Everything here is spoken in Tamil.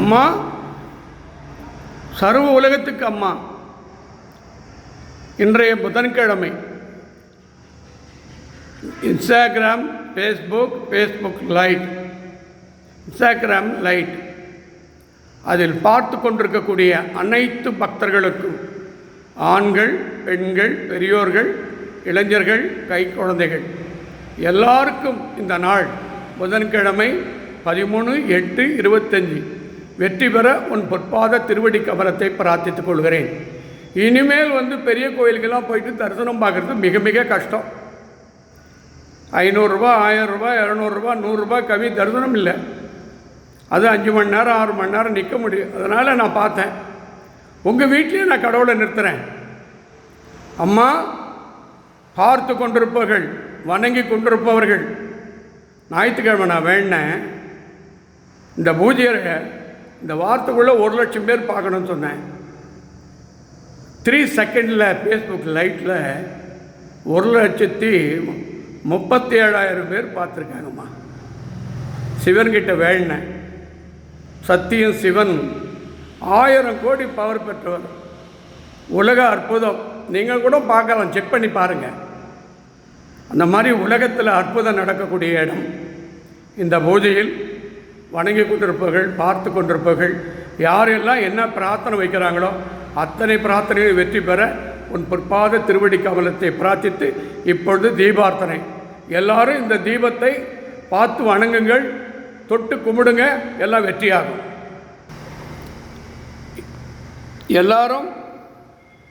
அம்மா சர்வ உலகத்துக்கு அம்மா. இன்றைய புதன்கிழமை Instagram, Facebook light, Instagram light, அதில் பார்த்து கொண்டிருக்கக்கூடிய அனைத்து பக்தர்களுக்கும், ஆண்கள், பெண்கள், பெரியோர்கள், இளைஞர்கள், கை குழந்தைகள் எல்லாருக்கும் இந்த நாள் புதன்கிழமை 13/8/25 வெற்றி பெற உன் பொற்பாத திருவடி கமலத்தை பிரார்த்தித்துக் கொள்கிறேன். இனிமேல் பெரிய கோயிலுக்கெல்லாம் போயிட்டு தரிசனம் பார்க்குறது மிக மிக கஷ்டம். 500 ரூபா, 1000 ரூபா, 200 ரூபா, 100 ரூபா கவி தரிசனம் இல்லை. அது 5 மணி நேரம் 6 மணி நேரம் நிற்க முடியும். அதனால் நான் பார்த்தேன், உங்கள் வீட்லேயே நான் கடவுளை நிறுத்துகிறேன். அம்மா, பார்த்து கொண்டிருப்பவர்கள், வணங்கி கொண்டிருப்பவர்கள், ஞாயிற்றுக்கிழமை நான் வேண்டேன், இந்த பூஜையை இந்த வாரத்துக்குள்ளே 1,00,000 பேர் பார்க்கணும்னு சொன்னேன். 3 செகண்டில் ஃபேஸ்புக் லைட்டில் 1,37,000 பேர் பார்த்துருக்காங்கம்மா. சிவன்கிட்ட வேண்டினேன். சத்தியம் சிவன் 1000 கோடி பவர் பெற்றவர், உலக அற்புதம். நீங்கள் கூட பார்க்கலாம், செக் பண்ணி பாருங்கள். அந்த மாதிரி உலகத்தில் அற்புதம் நடக்கக்கூடிய இடம் இந்த பூஜையில். வணங்கி கொண்டிருப்பவர்கள், பார்த்து கொண்டிருப்பவர்கள் யாரெல்லாம் என்ன பிரார்த்தனை வைக்கிறாங்களோ அத்தனை பிரார்த்தனையை வெற்றி பெற உன் பொற்பாத திருவடி கமலத்தை பிரார்த்தித்து இப்பொழுது தீபார்த்தனை. எல்லாரும் இந்த தீபத்தை பார்த்து வணங்குங்கள், தொட்டு கும்பிடுங்க, எல்லாம் வெற்றியாகும். எல்லாரும்